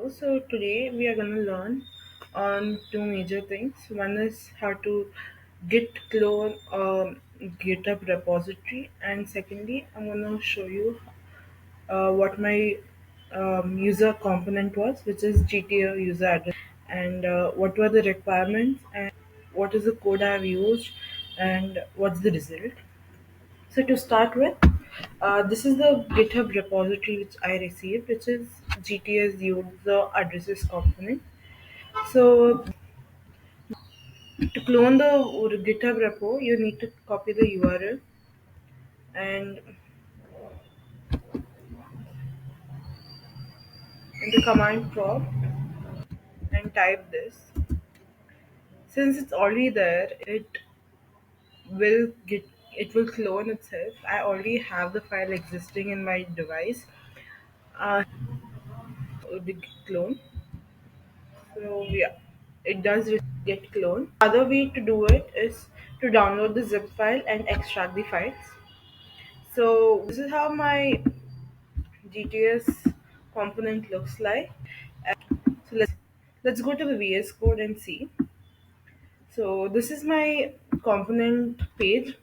So today we are going to learn on two major things. One is how to git clone GitHub repository, and secondly, I'm going to show you what my user component was, which is GTO user address, and what were the requirements, and what is the code I've used, and what's the result. So to start with, this is the GitHub repository which I received, which is GTS user addresses component. So to clone the GitHub repo, you need to copy the URL and in the command prompt and type this. Since it's already there, will get it will clone itself. I already have the file existing in my device. The clone. So yeah, it does get cloned. Other way to do it is to download the zip file and extract the files. So this is how my GTS component looks like. So let's go to the VS Code and see. So this is my component page,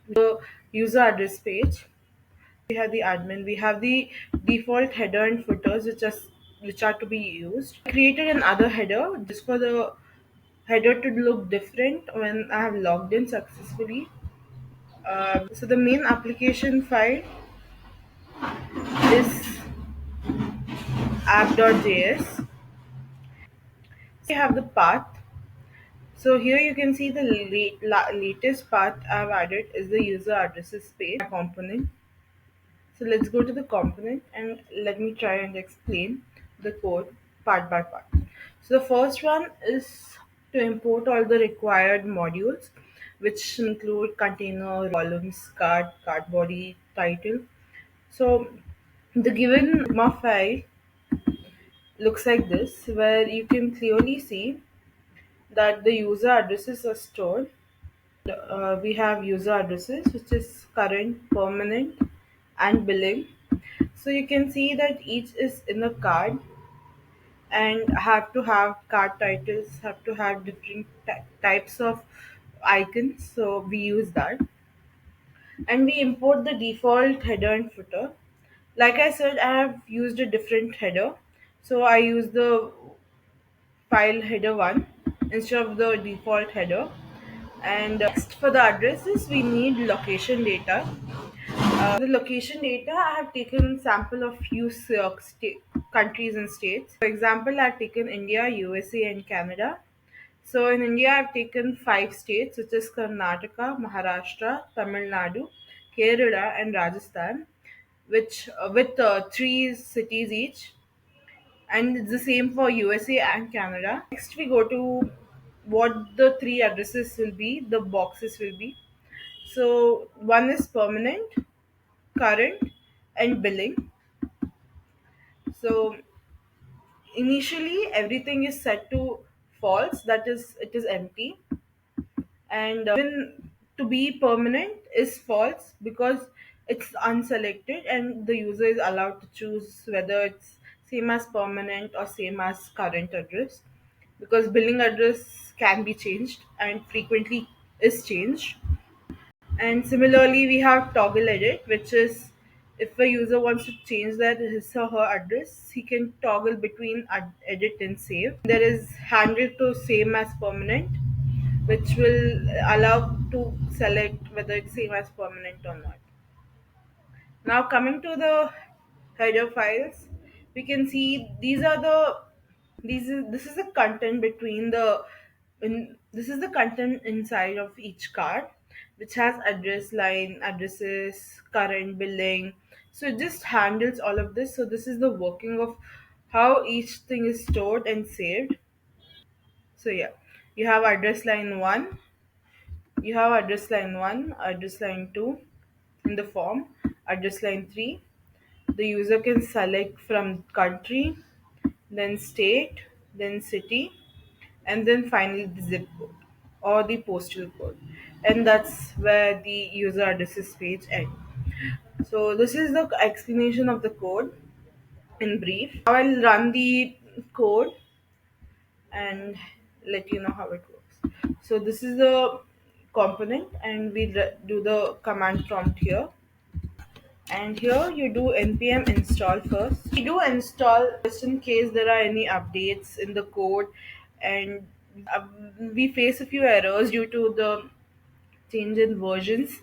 the user address page. We have the admin. We have the default header and footers which are to be used. I created another header just for the header to look different when I have logged in successfully. So the main application file is app.js. We have the path. So here you can see the latest path I've added is the user addresses page component. So let's go to the component and let me try and explain the code part by part. So the first one is to import all the required modules, which include container, columns, card body, title. So the given Figma file looks like this, where you can clearly see that the user addresses are stored. We have user addresses, which is current, permanent, and billing. So you can see that each is in a card and have to have card titles, have to have different types of icons. So we use that and we import the default header and footer. Like I said, I have used a different header. So I use the file header one instead of the default header. And next for the addresses, we need location data. The location data, I have taken sample of few countries and states. For example, I've taken India, USA, and Canada. So in India, I've taken five states, which is Karnataka, Maharashtra, Tamil Nadu, Kerala, and Rajasthan, which with three cities each, and it's the same for USA and Canada. Next, we go to what the three addresses will be. The boxes will be. So one is permanent, current, and billing. So initially everything is set to false, that is it is empty, and even to be permanent is false because it's unselected and the user is allowed to choose whether it's same as permanent or same as current address, because billing address can be changed and frequently is changed. And similarly, we have toggle edit, which is if a user wants to change that his or her address, he can toggle between edit and save. There is handle to same as permanent, which will allow to select whether it's same as permanent or not. Now coming to the header files, we can see this is the content between this is the content inside of each card, which has address line, addresses, current, billing. So it just handles all of this. So this is the working of how each thing is stored and saved. So yeah, you have address line one, address line 2 in the form, address line 3. The user can select from country, then state, then city, and then finally the zip code or the postal code. And that's where the user addresses page ends. So this is the explanation of the code in brief. Now I'll run the code and let you know how it works. So this is the component, and we do the command prompt here. And here you do npm install first. We do install just in case there are any updates in the code, and we face a few errors due to the change in versions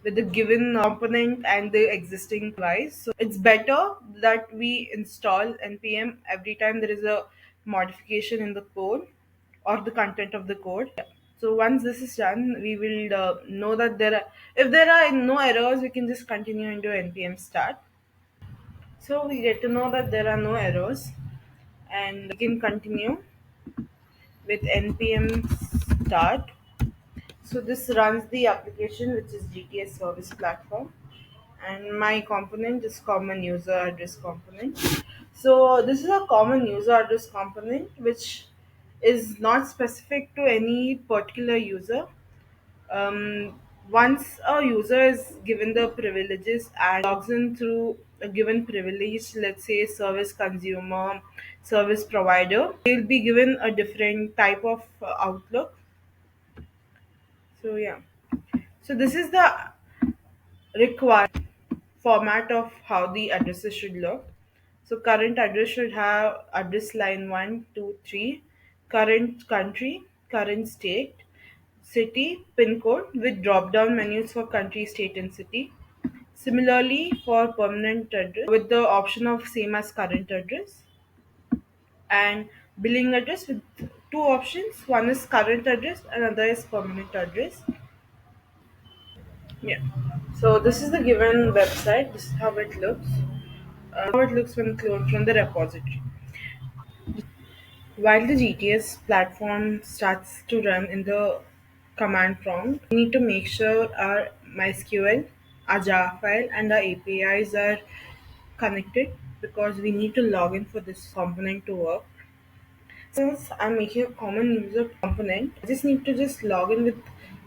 with the given component and the existing device. So it's better that we install npm every time there is a modification in the code or the content of the code. So once this is done, we will know that if there are no errors, we can just continue into npm start. So we get to know that there are no errors, and we can continue with npm start. So this runs the application, which is GTS Service Platform, and my component is common user address component. So this is a common user address component which is not specific to any particular user. Once a user is given the privileges and logs in through a given privilege, let's say service consumer, service provider, they'll be given a different type of outlook. So yeah. So this is the required format of how the addresses should look. So current address should have address line 1, 2, 3, current country, current state, city, pin code with drop down menus for country, state, and city. Similarly, for permanent address with the option of same as current address, and billing address with two options. One is current address, another is permanent address. Yeah. So this is the given website. This is how it looks. How it looks when cloned from the repository. While the GTS platform starts to run in the command prompt, we need to make sure our MySQL, our jar file, and our APIs are connected because we need to log in for this component to work. Since I'm making a common user component, I just need to just log in with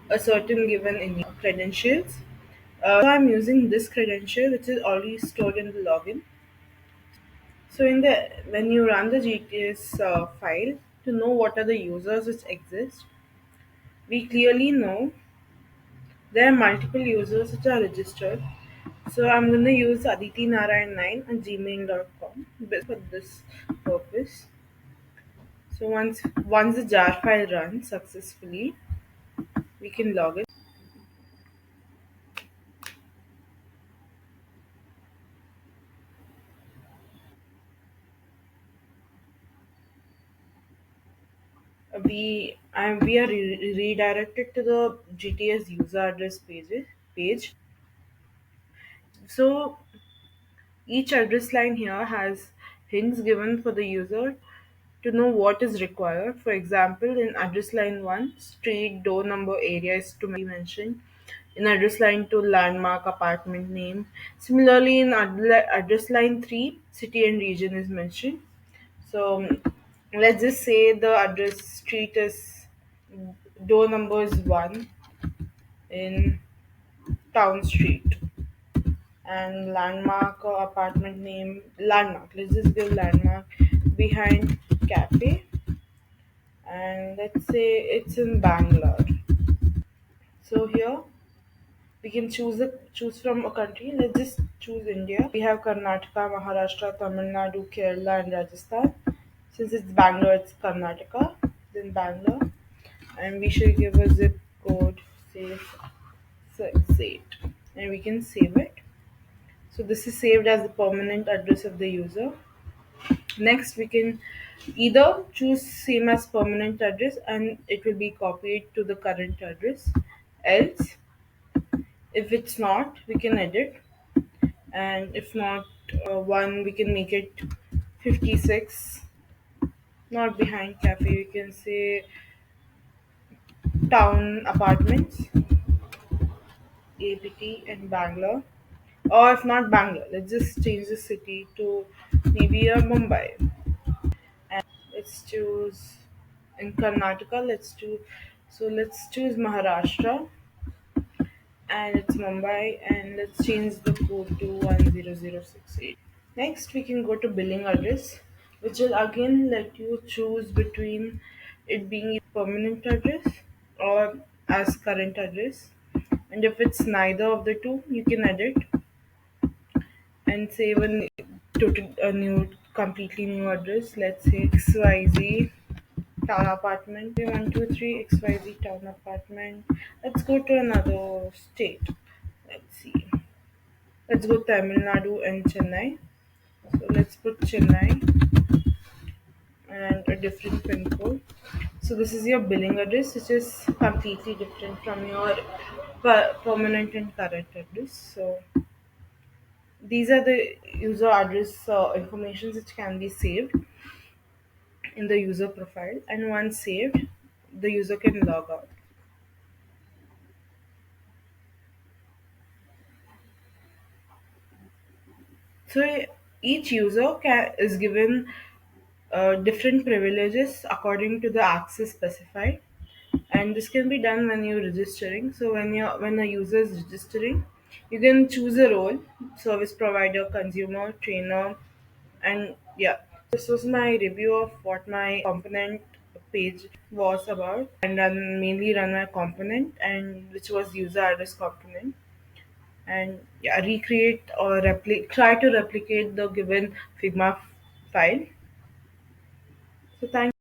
a certain given credentials. So I'm using this credential which is already stored in the login. So in the when you run the GTS file to know what are the users which exist, we clearly know there are multiple users which are registered. So I'm going to use Aditi Narayan 9 at gmail.com for this purpose. So once the jar file runs successfully, we can log in. We are redirected to the GTS user address page. So each address line here has hints given for the user to know what is required. For example, in address line 1, street, door number, area is to be mentioned. In address line 2, landmark, apartment name. Similarly, in address line 3, city and region is mentioned. So let's just say the address street is door number is 1 in Town Street, and landmark or apartment name landmark. Let's just give landmark behind cafe, and let's say it's in Bangalore. So here we can choose from a country. Let's just choose India. We have Karnataka, Maharashtra, Tamil Nadu, Kerala, and Rajasthan. Since it's Bangalore, it's Karnataka. Then Bangalore, and we should give a zip code. Save it, and we can save it. So this is saved as the permanent address of the user. Next, we can either choose same as permanent address and it will be copied to the current address. Else, if it's not, we can edit. And if not, one, we can make it 56. Not behind cafe, we can say town apartments, ABT in Bangalore. Or if not Bangalore, let's just change the city to maybe a Mumbai. And let's choose in Karnataka. Let's choose Maharashtra, and it's Mumbai, and let's change the code to 10068. Next, we can go to billing address. which will again let you choose between it being permanent address or as current address. And if it's neither of the two, you can edit and save a new, completely new address. Let's say XYZ town apartment 123 XYZ town apartment. Let's go to another state. Let's see. Let's go Tamil Nadu and Chennai. So let's put Chennai and a different pin code. So this is your billing address, which is completely different from your permanent and current address. So these are the user address informations which can be saved in the user profile, and once saved, the user can log out. So each user is given different privileges according to the access specified, and this can be done when you're registering. So when a user is registering, you can choose a role: service provider, consumer, trainer, and yeah. This was my review of what my component page was about, and mainly run my component, and which was user address component. And yeah, recreate or try to replicate the given Figma file. So thank